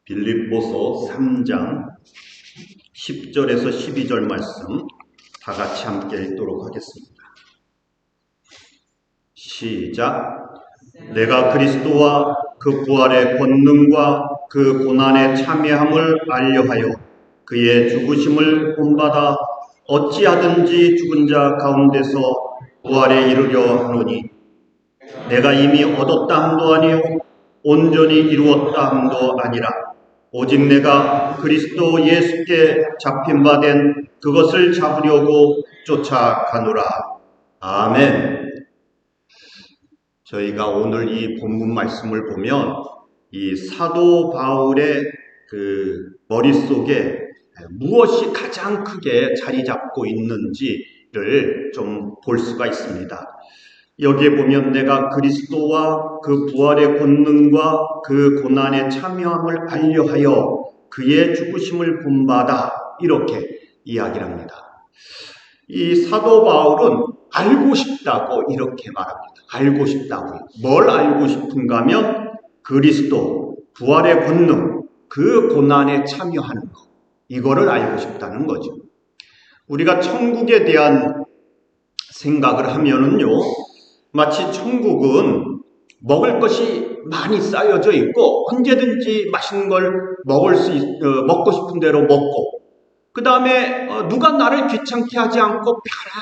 빌립보서 3장 10절에서 12절 말씀 다 같이 함께 읽도록 하겠습니다. 시작. 내가 그리스도와 그 부활의 권능과 그 고난의 참여함을 알려하여 그의 죽으심을 본받아 어찌하든지 죽은 자 가운데서 부활에 이르려 하노니 내가 이미 얻었다 함도 아니요 온전히 이루었다 함도 아니라 오직 내가 그리스도 예수께 잡힌 바 된 그것을 잡으려고 쫓아가노라. 아멘. 저희가 오늘 이 본문 말씀을 보면 이 사도 바울의 그 머릿속에 무엇이 가장 크게 자리 잡고 있는지를 좀 볼 수가 있습니다. 여기에 보면 내가 그리스도와 그 부활의 권능과 그 고난의 참여함을 알려하여 그의 죽으심을 본받아 이렇게 이야기를 합니다. 이 사도 바울은 알고 싶다고 이렇게 말합니다. 알고 싶다고요. 뭘 알고 싶은가 하면 그리스도, 부활의 권능, 그 고난에 참여하는 것. 이거를 알고 싶다는 거죠. 우리가 천국에 대한 생각을 하면은요, 마치 천국은 먹을 것이 많이 쌓여져 있고 언제든지 맛있는 걸 먹고 싶은 대로 먹고 그 다음에 누가 나를 귀찮게 하지 않고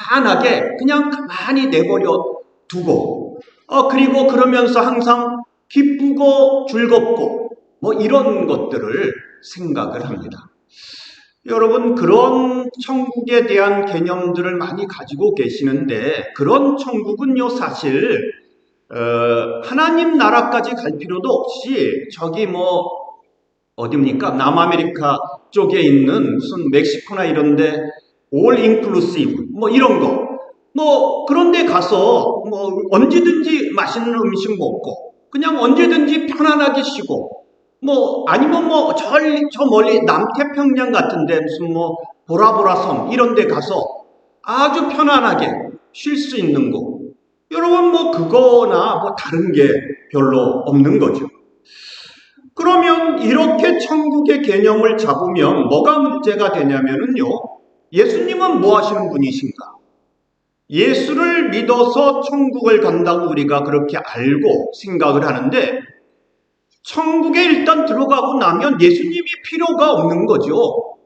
편안하게 그냥 가만히 내버려 두고 그리고 그러면서 항상 기쁘고 즐겁고 뭐 이런 것들을 생각을 합니다. 여러분, 그런 천국에 대한 개념들을 많이 가지고 계시는데 그런 천국은요 사실 하나님 나라까지 갈 필요도 없이 저기 어디입니까? 남아메리카 쪽에 있는 무슨 멕시코나 이런데 올 인클루시브 이런 거 그런 데 가서 언제든지 맛있는 음식 먹고 그냥 언제든지 편안하게 쉬고 아니면 저 멀리 남태평양 같은데 무슨 보라보라 섬 이런 데 가서 아주 편안하게 쉴 수 있는 거. 여러분 그거나 다른 게 별로 없는 거죠. 그러면 이렇게 천국의 개념을 잡으면 뭐가 문제가 되냐면은요. 예수님은 뭐 하시는 분이신가? 예수를 믿어서 천국을 간다고 우리가 그렇게 알고 생각을 하는데 천국에 일단 들어가고 나면 예수님이 필요가 없는 거죠.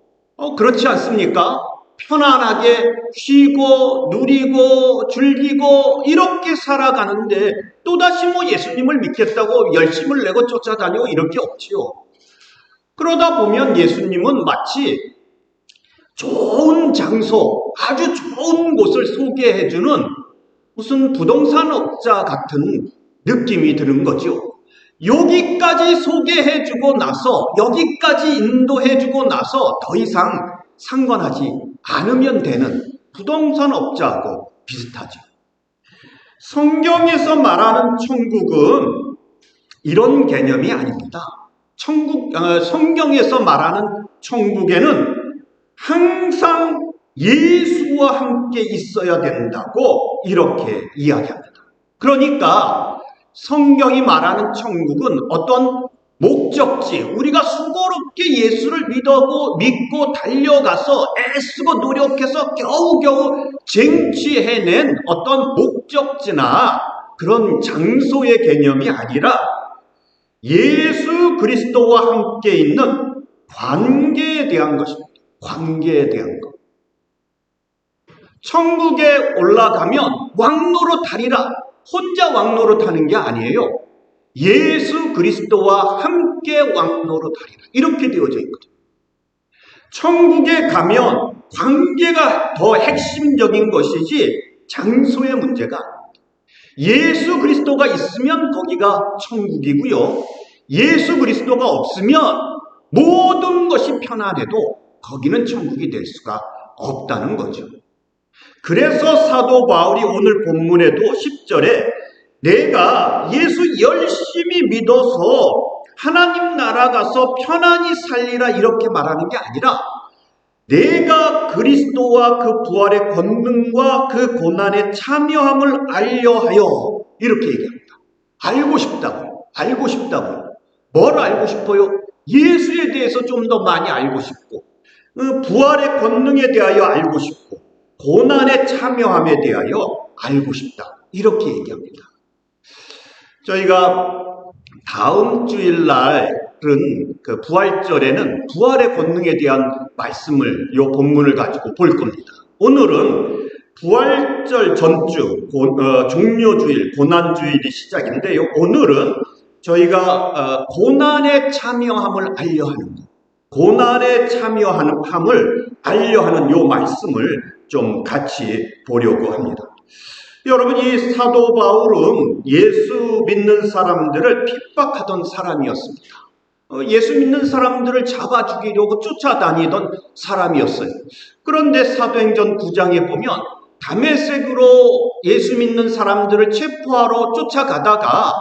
그렇지 않습니까? 편안하게 쉬고 누리고 즐기고 이렇게 살아가는데 또다시 예수님을 믿겠다고 열심을 내고 쫓아다니고 이럴 게 없지요. 그러다 보면 예수님은 마치 좋은 장소, 아주 좋은 곳을 소개해주는 무슨 부동산 업자 같은 느낌이 드는 거죠. 여기까지 소개해주고 나서 여기까지 인도해주고 나서 더 이상 상관하지 않으면 되는 부동산 업자하고 비슷하죠. 성경에서 말하는 천국은 이런 개념이 아닙니다. 성경에서 말하는 천국에는 항상 예수와 함께 있어야 된다고 이렇게 이야기합니다. 그러니까 성경이 말하는 천국은 어떤 목적지, 우리가 수고롭게 예수를 믿고 달려가서 애쓰고 노력해서 겨우겨우 쟁취해낸 어떤 목적지나 그런 장소의 개념이 아니라 예수 그리스도와 함께 있는 관계에 대한 것입니다. 관계에 대한 것. 천국에 올라가면 왕노로 타리라. 혼자 왕노로 타는 게 아니에요. 예수 그리스도와 함께 왕노로 타리라. 이렇게 되어져 있거든요. 천국에 가면 관계가 더 핵심적인 것이지 장소의 문제가 아닙니다. 예수 그리스도가 있으면 거기가 천국이고요. 예수 그리스도가 없으면 모든 것이 편안해도 거기는 천국이 될 수가 없다는 거죠. 그래서 사도 바울이 오늘 본문에도 10절에 내가 예수 열심히 믿어서 하나님 나라 가서 편안히 살리라 이렇게 말하는 게 아니라 내가 그리스도와 그 부활의 권능과 그 고난의 참여함을 알려하여 이렇게 얘기합니다. 알고 싶다고요. 뭘 알고 싶어요? 예수에 대해서 좀 더 많이 알고 싶고, 부활의 권능에 대하여 알고 싶고, 고난에 참여함에 대하여 알고 싶다. 이렇게 얘기합니다. 저희가 다음 주일날은 그 부활절에는 부활의 권능에 대한 말씀을 이 본문을 가지고 볼 겁니다. 오늘은 부활절 전주 종료주일 고난주일이 시작인데요. 오늘은 저희가 고난에 참여함을 알려하는 것, 고난에 참여함을 알려하는 이 말씀을 좀 같이 보려고 합니다. 여러분, 이 사도 바울은 예수 믿는 사람들을 핍박하던 사람이었습니다. 예수 믿는 사람들을 잡아 죽이려고 쫓아다니던 사람이었어요. 그런데 사도행전 9장에 보면 다메섹으로 예수 믿는 사람들을 체포하러 쫓아가다가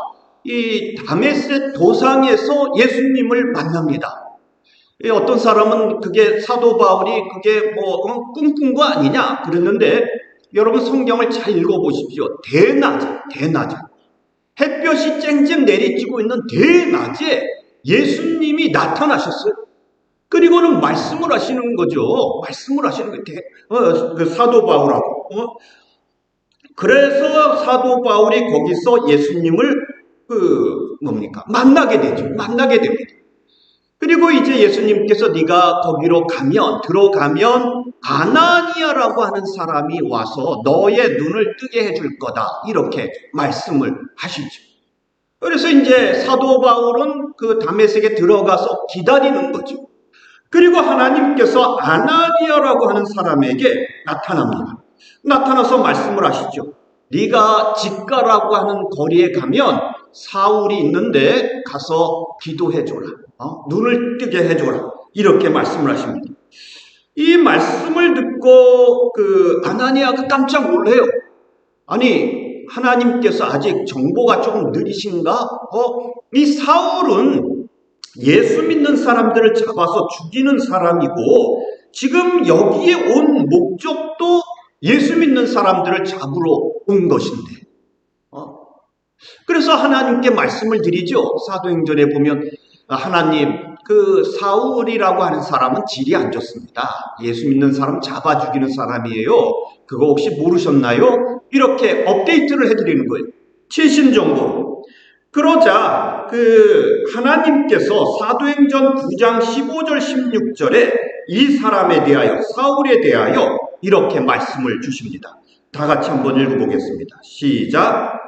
이 다메섹 도상에서 예수님을 만납니다. 어떤 사람은 그게 사도 바울이 그게 꿈꾼 거 아니냐 그랬는데, 여러분 성경을 잘 읽어보십시오. 대낮에 햇볕이 쨍쨍 내리쬐고 있는 대낮에 예수님이 나타나셨어요. 그리고는 말씀을 하시는 거죠. 말씀을 하시는 거예요. 그 사도 바울하고. 그래서 사도 바울이 거기서 예수님을 만나게 됩니다. 그리고 이제 예수님께서 네가 거기로 들어가면 아나니아라고 하는 사람이 와서 너의 눈을 뜨게 해줄 거다. 이렇게 말씀을 하시죠. 그래서 이제 사도 바울은 그 다메섹에 들어가서 기다리는 거죠. 그리고 하나님께서 아나니아라고 하는 사람에게 나타납니다. 나타나서 말씀을 하시죠. 네가 직가라고 하는 거리에 가면 사울이 있는데 가서 기도해줘라. 눈을 뜨게 해줘라. 이렇게 말씀을 하십니다. 이 말씀을 듣고 그 아나니아가 깜짝 놀래요. 아니, 하나님께서 아직 정보가 조금 느리신가? 이 사울은 예수 믿는 사람들을 잡아서 죽이는 사람이고, 지금 여기에 온 목적도 예수 믿는 사람들을 잡으러 온 것인데, 그래서 하나님께 말씀을 드리죠. 사도행전에 보면 하나님, 그 사울이라고 하는 사람은 질이 안 좋습니다. 예수 믿는 사람 잡아 죽이는 사람이에요. 그거 혹시 모르셨나요? 이렇게 업데이트를 해드리는 거예요. 최신 정보로. 그러자 그 하나님께서 사도행전 9장 15절 16절에 이 사람에 대하여, 사울에 대하여 이렇게 말씀을 주십니다. 다 같이 한번 읽어보겠습니다. 시작.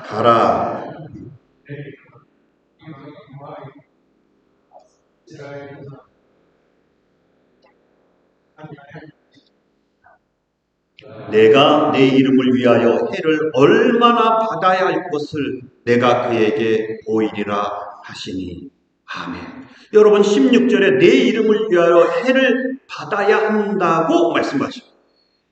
가라. 내가 내 이름을 위하여 해를 얼마나 받아야 할 것을 내가 그에게 보이리라 하시니. 아멘. 여러분 16절에 내 이름을 위하여 해를 받아야 한다고 말씀하십니다.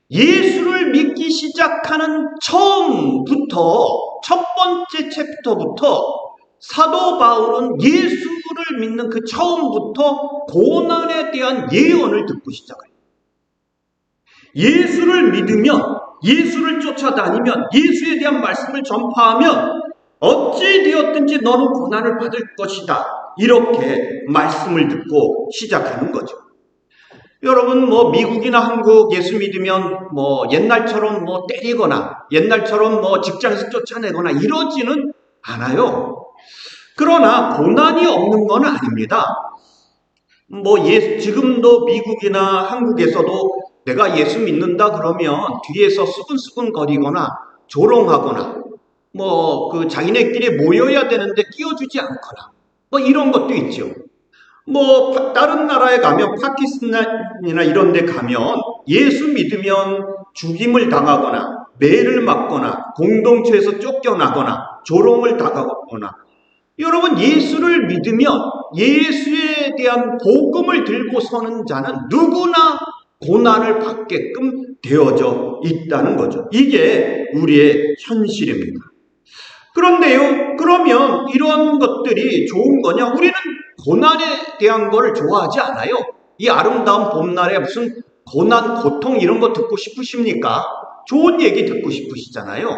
예수를 믿기 시작하는 처음부터, 첫 번째 챕터부터 사도 바울은 예수를 믿는 그 처음부터 고난에 대한 예언을 듣고 시작해요. 예수를 믿으면, 예수를 쫓아다니면, 예수에 대한 말씀을 전파하면 어찌 되었든지 너는 고난을 받을 것이다. 이렇게 말씀을 듣고 시작하는 거죠. 여러분, 미국이나 한국 예수 믿으면 옛날처럼 때리거나, 옛날처럼 직장에서 쫓아내거나 이러지는 않아요. 그러나 고난이 없는 건 아닙니다. 지금도 미국이나 한국에서도 내가 예수 믿는다 그러면 뒤에서 수근수근 거리거나 조롱하거나 자기네끼리 모여야 되는데 끼워주지 않거나 이런 것도 있죠. 다른 나라에 가면, 파키스탄이나 이런 데 가면 예수 믿으면 죽임을 당하거나 매를 맞거나 공동체에서 쫓겨나거나 조롱을 당하거나, 여러분 예수를 믿으면 예수에 대한 복음을 들고 서는 자는 누구나 고난을 받게끔 되어져 있다는 거죠. 이게 우리의 현실입니다. 그런데요, 그러면 이런 것들이 좋은 거냐? 우리는 고난에 대한 걸 좋아하지 않아요. 이 아름다운 봄날에 무슨 고난, 고통 이런 거 듣고 싶으십니까? 좋은 얘기 듣고 싶으시잖아요.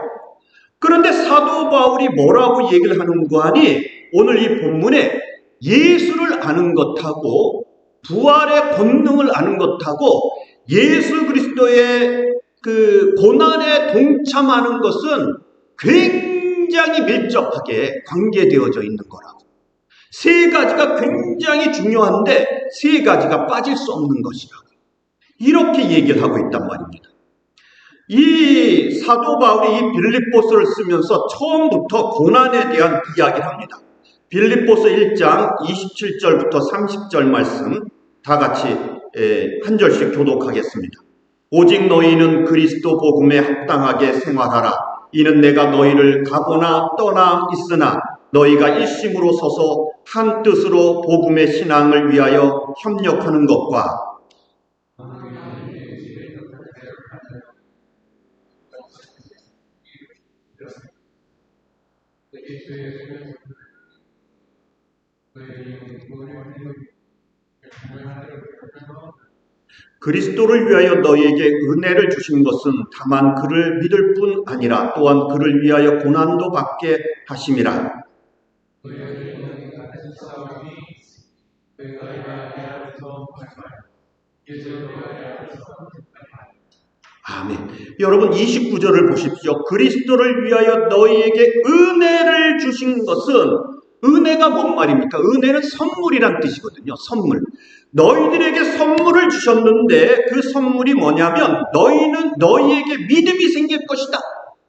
그런데 사도 바울이 뭐라고 얘기를 하는가 하니 오늘 이 본문에 예수를 아는 것하고 부활의 권능을 아는 것하고 예수 그리스도의 그 고난에 동참하는 것은 굉장히 밀접하게 관계되어져 있는 거라고. 세 가지가 굉장히 중요한데 세 가지가 빠질 수 없는 것이라고. 이렇게 얘기를 하고 있단 말입니다. 이 사도 바울이 이 빌립보서를 쓰면서 처음부터 고난에 대한 이야기를 합니다. 빌립보서 1장 27절부터 30절 말씀 다 같이 한 절씩 교독하겠습니다. 오직 너희는 그리스도 복음에 합당하게 생활하라. 이는 내가 너희를 가거나 떠나 있으나 너희가 일심으로 서서 한 뜻으로 복음의 신앙을 위하여 협력하는 것과 그리스도를 위하여 너희에게 은혜를 주신 것은 다만 그를 믿을 뿐 아니라 또한 그를 위하여 고난도 받게 하심이라. 아멘. 여러분 29절을 보십시오. 그리스도를 위하여 너희에게 은혜를 주신 것은, 은혜가 뭔 말입니까? 은혜는 선물이란 뜻이거든요. 선물. 너희들에게 선물을 주셨는데 그 선물이 뭐냐면 너희는 너희에게 믿음이 생길 것이다.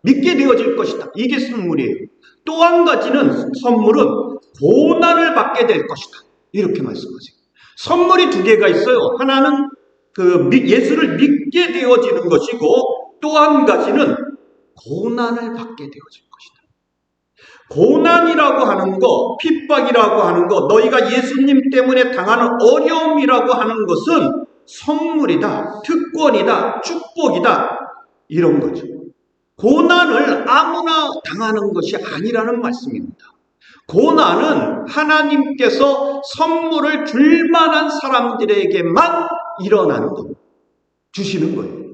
믿게 되어질 것이다. 이게 선물이에요. 또 한 가지는 선물은 고난을 받게 될 것이다. 이렇게 말씀하세요. 선물이 두 개가 있어요. 하나는 예수를 믿게 되어지는 것이고 또 한 가지는 고난을 받게 되어질 것이다. 고난이라고 하는 거, 핍박이라고 하는 거, 너희가 예수님 때문에 당하는 어려움이라고 하는 것은 선물이다, 특권이다, 축복이다, 이런 거죠. 고난을 아무나 당하는 것이 아니라는 말씀입니다. 고난은 하나님께서 선물을 줄 만한 사람들에게만 일어나는 겁니다. 주시는 거예요.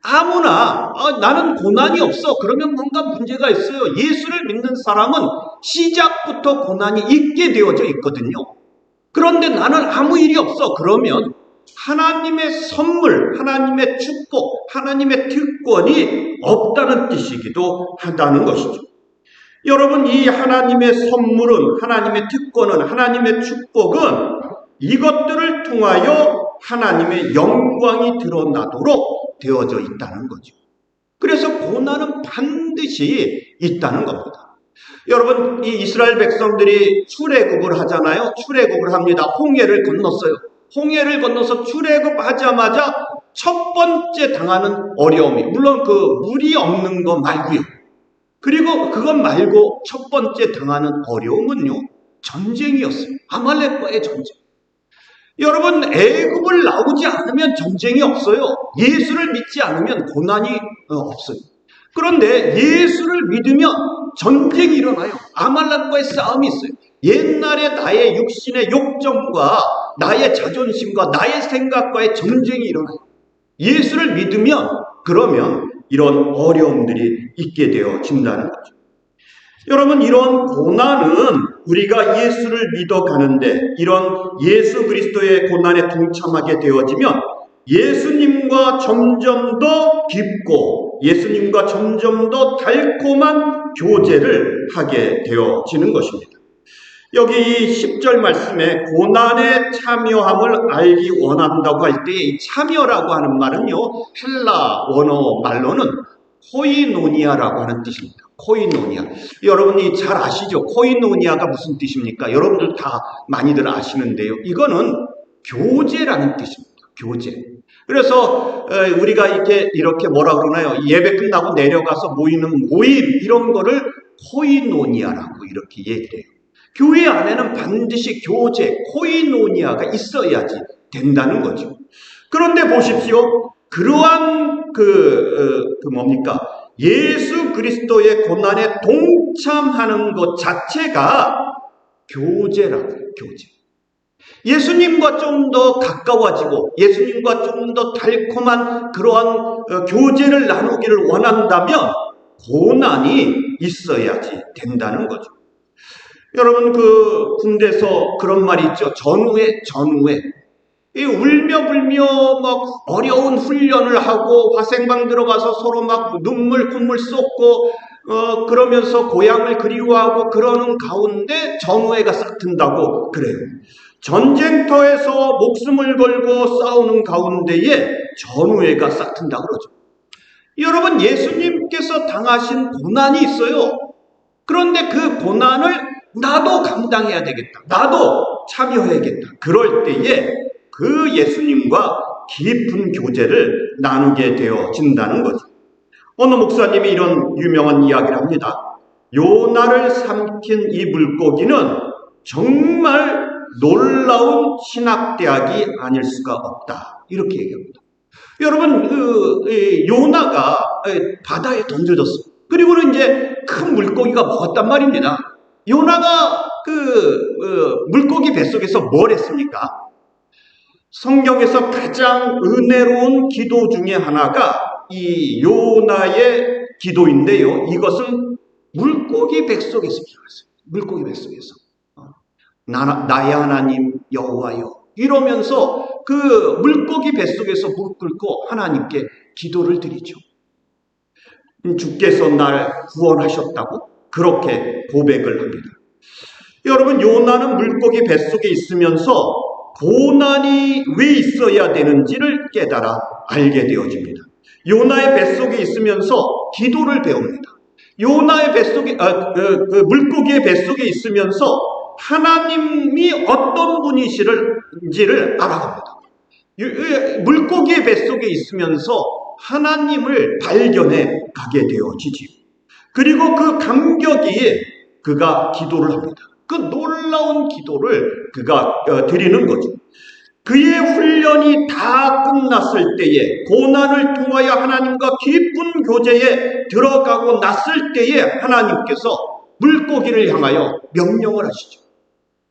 아무나 나는 고난이 없어. 그러면 뭔가 문제가 있어요. 예수를 믿는 사람은 시작부터 고난이 있게 되어져 있거든요. 그런데 나는 아무 일이 없어. 그러면 하나님의 선물, 하나님의 축복, 하나님의 특권이 없다는 뜻이기도 하다는 것이죠. 여러분, 이 하나님의 선물은, 하나님의 특권은, 하나님의 축복은 이것들을 통하여 하나님의 영광이 드러나도록 되어져 있다는 거죠. 그래서 고난은 반드시 있다는 겁니다. 여러분, 이 이스라엘 백성들이 출애굽을 하잖아요. 출애굽을 합니다. 홍해를 건넜어요. 홍해를 건너서 출애굽하자마자 첫 번째 당하는 어려움이, 물론 그 물이 없는 거 말고요. 그리고 그것 말고 첫 번째 당하는 어려움은요, 전쟁이었어요. 아말렉과의 전쟁. 여러분, 애굽을 나오지 않으면 전쟁이 없어요. 예수를 믿지 않으면 고난이 없어요. 그런데 예수를 믿으면 전쟁이 일어나요. 아말렉과의 싸움이 있어요. 옛날에 나의 육신의 욕정과 나의 자존심과 나의 생각과의 전쟁이 일어나요. 예수를 믿으면 그러면 이런 어려움들이 있게 되어진다는 거죠. 여러분, 이런 고난은 우리가 예수를 믿어가는데 이런 예수 그리스도의 고난에 동참하게 되어지면 예수님과 점점 더 깊고 예수님과 점점 더 달콤한 교제를 하게 되어지는 것입니다. 여기 이 10절 말씀에 고난에 참여함을 알기 원한다고 할 때 이 참여라고 하는 말은요, 헬라 원어 말로는 코이노니아라고 하는 뜻입니다. 코이노니아. 여러분이 잘 아시죠? 코이노니아가 무슨 뜻입니까? 여러분들 다 많이들 아시는데요. 이거는 교제라는 뜻입니다. 교제. 그래서 우리가 이렇게 뭐라 그러나요? 예배 끝나고 내려가서 모이는 모임, 이런 거를 코이노니아라고 이렇게 얘기를 해요. 교회 안에는 반드시 교제, 코이노니아가 있어야지 된다는 거죠. 그런데 보십시오. 그러한 예수 그리스도의 고난에 동참하는 것 자체가 교제라고요. 교제. 예수님과 좀 더 가까워지고 예수님과 좀 더 달콤한 그러한 교제를 나누기를 원한다면 고난이 있어야지 된다는 거죠. 여러분, 그 군대에서 그런 말이 있죠. 전후회. 이 울며 불며 막 어려운 훈련을 하고 화생방 들어가서 서로 막 눈물 콧물 쏟고 그러면서 고향을 그리워하고 그러는 가운데 전후회가 싹 든다고 그래요. 전쟁터에서 목숨을 걸고 싸우는 가운데에 전후회가 싹 든다 그러죠. 여러분, 예수님께서 당하신 고난이 있어요. 그런데 그 고난을 나도 감당해야 되겠다. 나도 참여해야겠다. 그럴 때에 그 예수님과 깊은 교제를 나누게 되어진다는 거죠. 어느 목사님이 이런 유명한 이야기를 합니다. 요나를 삼킨 이 물고기는 정말 놀라운 신학대학이 아닐 수가 없다. 이렇게 얘기합니다. 여러분, 요나가 바다에 던져졌어요. 그리고는 이제 큰 물고기가 먹었단 말입니다. 요나가 물고기 뱃속에서 뭘 했습니까? 성경에서 가장 은혜로운 기도 중에 하나가 이 요나의 기도인데요. 이것은 물고기 뱃속에서 기도했어요. 물고기 뱃속에서. 나의 하나님 여호와여 이러면서 그 물고기 뱃속에서 무릎 꿇고 하나님께 기도를 드리죠. 주께서 날 구원하셨다고 그렇게 고백을 합니다. 여러분, 요나는 물고기 뱃속에 있으면서 고난이 왜 있어야 되는지를 깨달아 알게 되어집니다. 요나의 뱃속에 있으면서 기도를 배웁니다. 요나의 뱃속에 물고기의 뱃속에 있으면서 하나님이 어떤 분이신지를 알아갑니다. 물고기의 뱃속에 있으면서 하나님을 발견해 가게 되어지지요. 그리고 그 감격이 그가 기도를 합니다. 그 놀라운 기도를 그가 드리는 거죠. 그의 훈련이 다 끝났을 때에 고난을 통하여 하나님과 깊은 교제에 들어가고 났을 때에 하나님께서 물고기를 향하여 명령을 하시죠.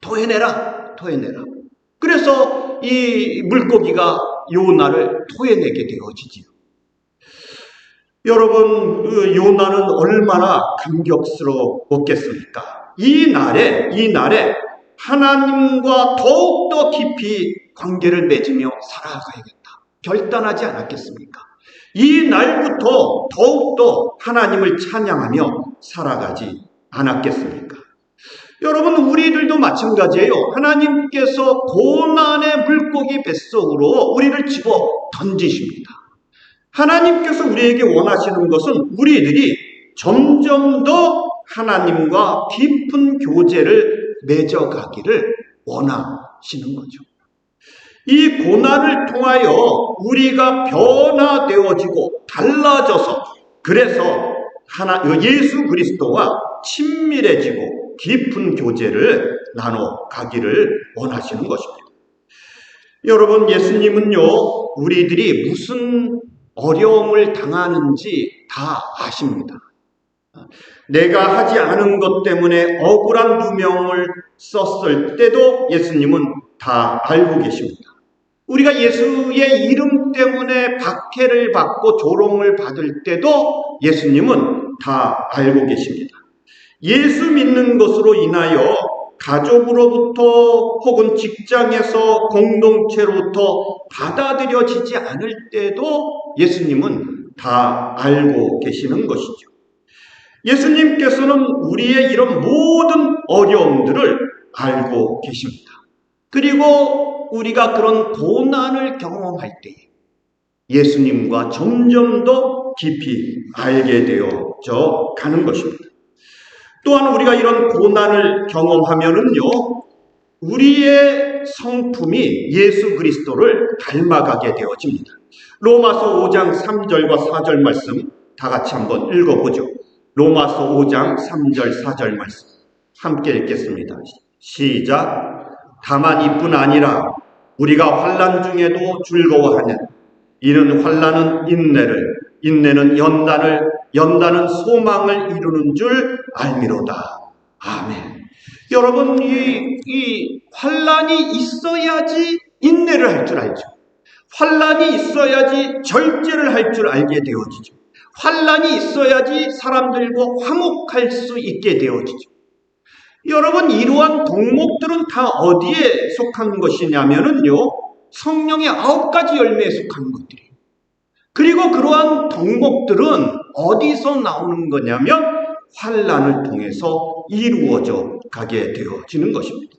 토해내라. 그래서 이 물고기가 요나를 토해내게 되어지지요. 여러분, 요나는 얼마나 감격스러웠겠습니까? 이 날에 하나님과 더욱더 깊이 관계를 맺으며 살아가야겠다. 결단하지 않았겠습니까? 이 날부터 더욱더 하나님을 찬양하며 살아가지 않았겠습니까? 여러분, 우리들도 마찬가지예요. 하나님께서 고난의 물고기 뱃속으로 우리를 집어 던지십니다. 하나님께서 우리에게 원하시는 것은 우리들이 점점 더 하나님과 깊은 교제를 맺어가기를 원하시는 거죠. 이 고난을 통하여 우리가 변화되어지고 달라져서 그래서 예수 그리스도와 친밀해지고 깊은 교제를 나눠가기를 원하시는 것입니다. 여러분, 예수님은요, 우리들이 무슨 어려움을 당하는지 다 아십니다. 내가 하지 않은 것 때문에 억울한 누명을 썼을 때도 예수님은 다 알고 계십니다. 우리가 예수의 이름 때문에 박해를 받고 조롱을 받을 때도 예수님은 다 알고 계십니다. 예수 믿는 것으로 인하여 가족으로부터 혹은 직장에서 공동체로부터 받아들여지지 않을 때도 예수님은 다 알고 계시는 것이죠. 예수님께서는 우리의 이런 모든 어려움들을 알고 계십니다. 그리고 우리가 그런 고난을 경험할 때에 예수님과 점점 더 깊이 알게 되어져 가는 것입니다. 또한 우리가 이런 고난을 경험하면은요, 우리의 성품이 예수 그리스도를 닮아가게 되어집니다. 로마서 5장 3절과 4절 말씀 다 같이 한번 읽어보죠. 로마서 5장 3절 4절 말씀 함께 읽겠습니다. 시작. 다만 이뿐 아니라 우리가 환난 중에도 즐거워하는 이는 환난은 인내를, 인내는 연단을, 연단은 소망을 이루는 줄 알미로다. 아멘. 여러분, 이 환난이 있어야지 인내를 할 줄 알죠. 환난이 있어야지 절제를 할 줄 알게 되어지죠. 환란이 있어야지 사람들과 화목할 수 있게 되어지죠. 여러분, 이러한 덕목들은 다 어디에 속한 것이냐면요, 성령의 9가지 열매에 속한 것들이에요. 그리고 그러한 덕목들은 어디서 나오는 거냐면 환란을 통해서 이루어져 가게 되어지는 것입니다.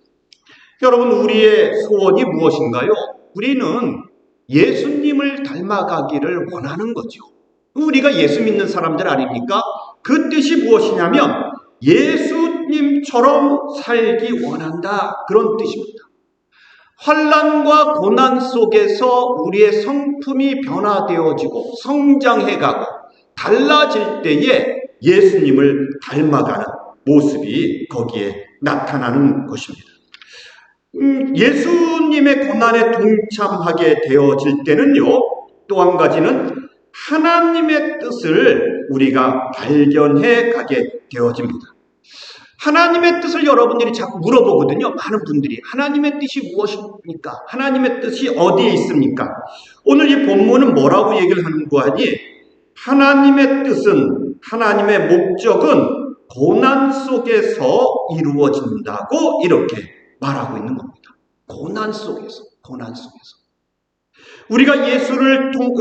여러분, 우리의 소원이 무엇인가요? 우리는 예수님을 닮아가기를 원하는 거죠. 우리가 예수 믿는 사람들 아닙니까? 그 뜻이 무엇이냐면 예수님처럼 살기 원한다, 그런 뜻입니다. 환난과 고난 속에서 우리의 성품이 변화되어지고 성장해가고 달라질 때에 예수님을 닮아가는 모습이 거기에 나타나는 것입니다. 예수님의 고난에 동참하게 되어질 때는요, 또 한 가지는 하나님의 뜻을 우리가 발견해 가게 되어집니다. 하나님의 뜻을 여러분들이 자꾸 물어보거든요. 많은 분들이 하나님의 뜻이 무엇입니까? 하나님의 뜻이 어디에 있습니까? 오늘 이 본문은 뭐라고 얘기를 하는 거 아니? 하나님의 뜻은, 하나님의 목적은 고난 속에서 이루어진다고 이렇게 말하고 있는 겁니다. 고난 속에서. 우리가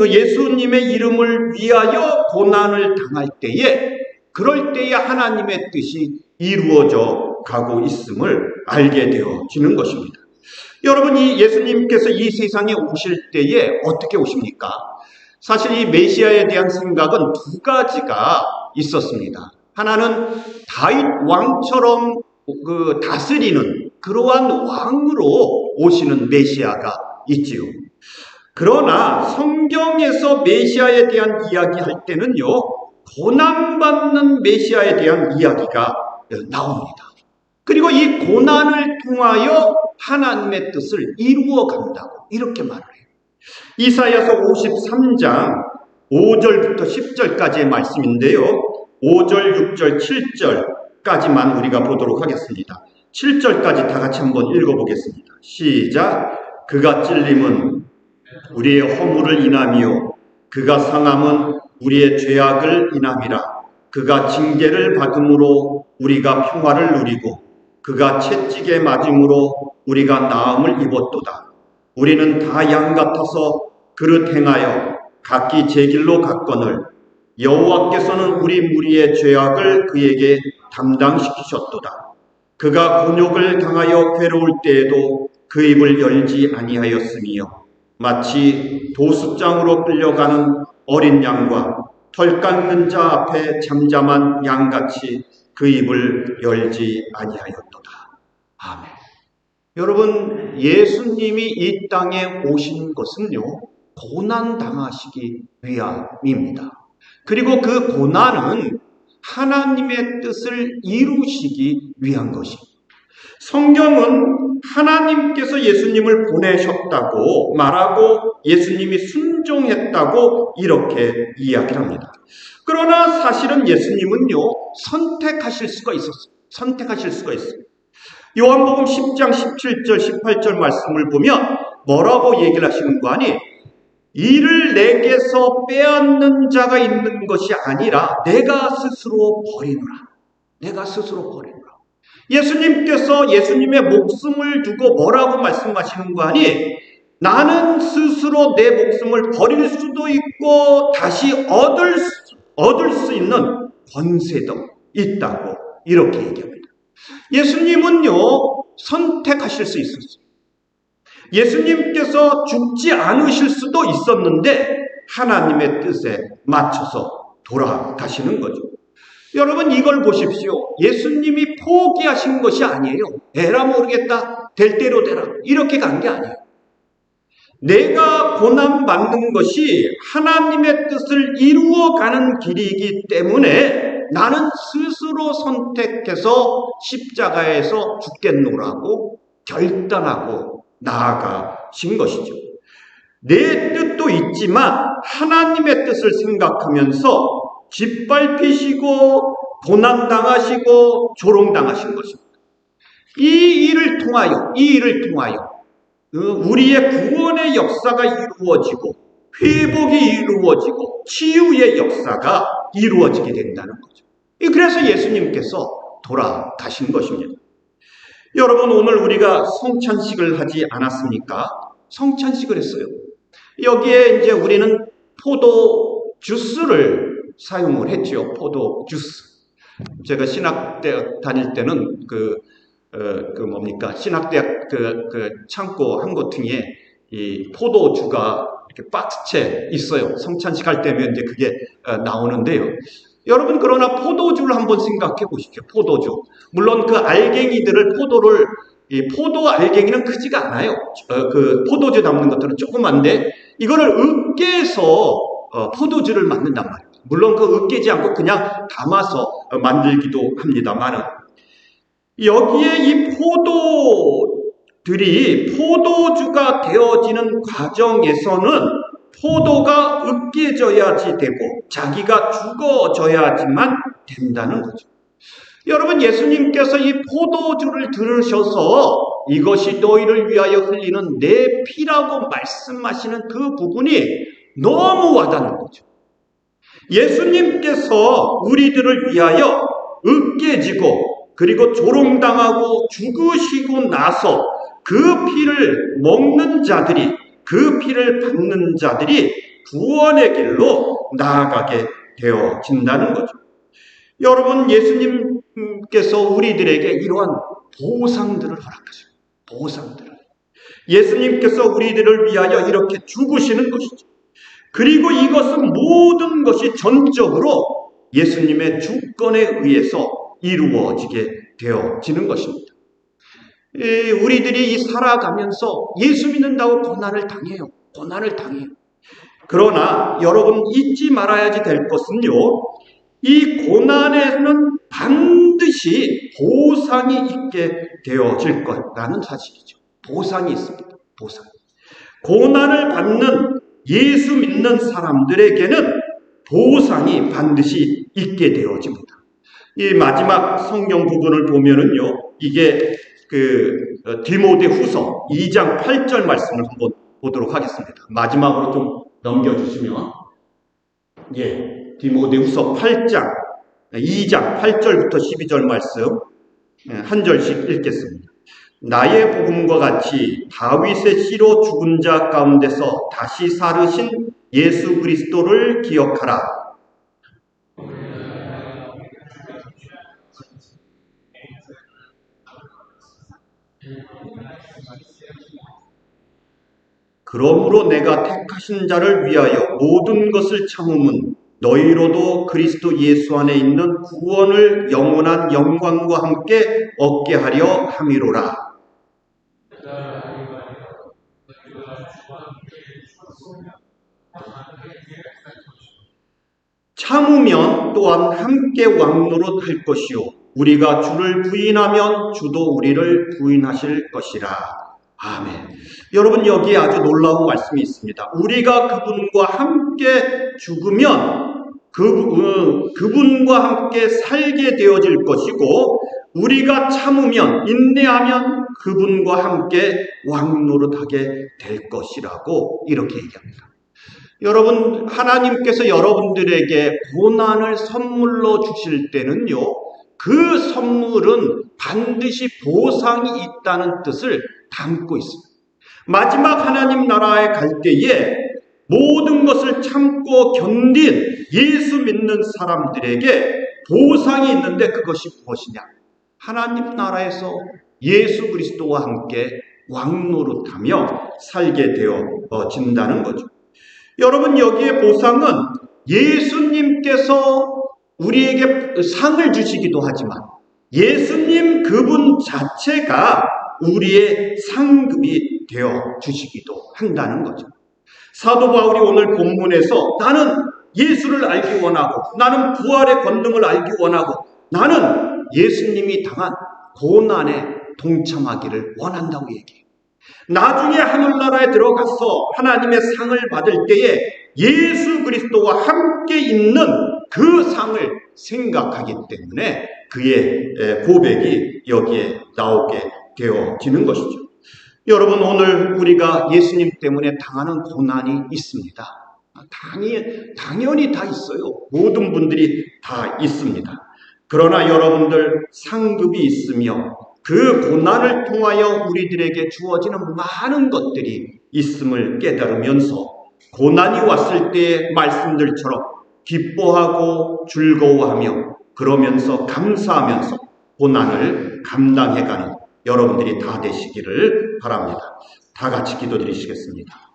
예수님의 이름을 위하여 고난을 당할 때에, 그럴 때에 하나님의 뜻이 이루어져 가고 있음을 알게 되어지는 것입니다. 여러분, 이 예수님께서 이 세상에 오실 때에 어떻게 오십니까? 사실 이 메시아에 대한 생각은 두 가지가 있었습니다. 하나는 다윗 왕처럼 다스리는 그러한 왕으로 오시는 메시아가 있지요. 그러나 성경에서 메시아에 대한 이야기할 때는요, 고난받는 메시아에 대한 이야기가 나옵니다. 그리고 이 고난을 통하여 하나님의 뜻을 이루어 간다고 이렇게 말을 해요. 이사야서 53장 5절부터 10절까지의 말씀인데요, 5절, 6절, 7절까지만 우리가 보도록 하겠습니다. 7절까지 다 같이 한번 읽어보겠습니다. 시작. 그가 찔림은 우리의 허물을 인하며 그가 상함은 우리의 죄악을 인함이라. 그가 징계를 받음으로 우리가 평화를 누리고 그가 채찍에 맞음으로 우리가 나음을 입었도다. 우리는 다 양 같아서 그릇 행하여 각기 제 길로 갔거늘 여호와께서는 우리 무리의 죄악을 그에게 담당시키셨도다. 그가 곤욕을 당하여 괴로울 때에도 그 입을 열지 아니하였으며 마치 도숫장으로 끌려가는 어린 양과 털 깎는 자 앞에 잠잠한 양같이 그 입을 열지 아니하였도다. 아멘. 여러분, 예수님이 이 땅에 오신 것은요, 고난 당하시기 위함입니다. 그리고 그 고난은 하나님의 뜻을 이루시기 위한 것입니다. 성경은 하나님께서 예수님을 보내셨다고 말하고 예수님이 순종했다고 이렇게 이야기를 합니다. 그러나 사실은 예수님은요, 선택하실 수가 있어요. 요한복음 10장 17절 18절 말씀을 보면 뭐라고 얘기를 하시는 거 아니? 이를 내게서 빼앗는 자가 있는 것이 아니라 내가 스스로 버리노라. 예수님께서 예수님의 목숨을 두고 뭐라고 말씀하시는 거 아니? 나는 스스로 내 목숨을 버릴 수도 있고 다시 얻을 수 있는 권세도 있다고 이렇게 얘기합니다. 예수님은요, 선택하실 수 있었어요. 예수님께서 죽지 않으실 수도 있었는데 하나님의 뜻에 맞춰서 돌아가시는 거죠. 여러분, 이걸 보십시오. 예수님이 포기하신 것이 아니에요. 에라 모르겠다, 될 대로 되라, 이렇게 간 게 아니에요. 내가 고난받는 것이 하나님의 뜻을 이루어가는 길이기 때문에 나는 스스로 선택해서 십자가에서 죽겠노라고 결단하고 나아가신 것이죠. 내 뜻도 있지만 하나님의 뜻을 생각하면서 짓밟히시고 고난당하시고 조롱당하신 것입니다. 이 일을 통하여 우리의 구원의 역사가 이루어지고 회복이 이루어지고 치유의 역사가 이루어지게 된다는 거죠. 그래서 예수님께서 돌아가신 것입니다. 여러분, 오늘 우리가 성찬식을 하지 않았습니까? 성찬식을 했어요. 여기에 이제 우리는 포도 주스를 사용을 했죠. 포도 주스. 제가 신학대학 다닐 때는 신학대학 창고 한 곳등에 이 포도주가 이렇게 박스채 있어요. 성찬식 할 때면 이제 그게 나오는데요. 여러분, 그러나 포도주를 한번 생각해 보십시오. 포도주. 물론 그 알갱이들을 이 포도 알갱이는 크지가 않아요. 그 포도주 담는 것들은 조그만데 이거를 으깨서 포도주를 만든단 말이에요. 물론 그 으깨지 않고 그냥 담아서 만들기도 합니다만은 여기에 이 포도들이 포도주가 되어지는 과정에서는 포도가 으깨져야지 되고 자기가 죽어져야지만 된다는 거죠. 여러분, 예수님께서 이 포도주를 들으셔서 이것이 너희를 위하여 흘리는 내 피라고 말씀하시는 그 부분이 너무 와닿는 거죠. 예수님께서 우리들을 위하여 으깨지고 그리고 조롱당하고 죽으시고 나서 그 피를 먹는 자들이, 그 피를 받는 자들이 구원의 길로 나아가게 되어진다는 거죠. 여러분, 예수님께서 우리들에게 이러한 보상들을 허락하십니다. 보상들을. 예수님께서 우리들을 위하여 이렇게 죽으시는 것이죠. 그리고 이것은 모든 것이 전적으로 예수님의 주권에 의해서 이루어지게 되어지는 것입니다. 우리들이 살아가면서 예수 믿는다고 고난을 당해요. 고난을 당해요. 그러나 여러분, 잊지 말아야지 될 것은요, 이 고난에는 반드시 보상이 있게 되어질 거라는 사실이죠. 보상이 있습니다. 보상. 고난을 받는 예수 믿는 사람들에게는 보상이 반드시 있게 되어집니다. 이 마지막 성경 부분을 보면은요, 이게 디모데후서 2장 8절 말씀을 한번 보도록 하겠습니다. 마지막으로 좀 넘겨주시면, 디모데후서 8장 2장 8절부터 12절 말씀 한 절씩 읽겠습니다. 나의 복음과 같이 다윗의 씨로 죽은 자 가운데서 다시 살으신 예수 그리스도를 기억하라. 그러므로 내가 택하신 자를 위하여 모든 것을 참음은 너희로도 그리스도 예수 안에 있는 구원을 영원한 영광과 함께 얻게 하려 함이로라. 참으면 또한 함께 왕노릇 할 것이요 우리가 주를 부인하면 주도 우리를 부인하실 것이라. 아멘. 여러분, 여기에 아주 놀라운 말씀이 있습니다. 우리가 그분과 함께 죽으면 그분과 함께 살게 되어질 것이고, 우리가 참으면, 인내하면 그분과 함께 왕노릇하게 될 것이라고 이렇게 얘기합니다. 여러분, 하나님께서 여러분들에게 고난을 선물로 주실 때는요, 그 선물은 반드시 보상이 있다는 뜻을 담고 있습니다. 마지막 하나님 나라에 갈 때에 모든 것을 참고 견딘 예수 믿는 사람들에게 보상이 있는데 그것이 무엇이냐? 하나님 나라에서 예수 그리스도와 함께 왕노릇하며 살게 되어진다는 거죠. 여러분, 여기에 보상은 예수님께서 우리에게 상을 주시기도 하지만 예수님 그분 자체가 우리의 상급이 되어 주시기도 한다는 거죠. 사도 바울이 오늘 본문에서 나는 예수를 알기 원하고, 나는 부활의 권능을 알기 원하고, 나는 예수님이 당한 고난에 동참하기를 원한다고 얘기해요. 나중에 하늘나라에 들어가서 하나님의 상을 받을 때에 예수 그리스도와 함께 있는 그 상을 생각하기 때문에 그의 고백이 여기에 나오게 되어지는 것이죠. 여러분, 오늘 우리가 예수님 때문에 당하는 고난이 있습니다. 당연히 다 있어요. 모든 분들이 다 있습니다. 그러나 여러분들 상급이 있으며 그 고난을 통하여 우리들에게 주어지는 많은 것들이 있음을 깨달으면서 고난이 왔을 때의 말씀들처럼 기뻐하고 즐거워하며 그러면서 감사하면서 고난을 감당해가는 여러분들이 다 되시기를 바랍니다. 다 같이 기도드리시겠습니다.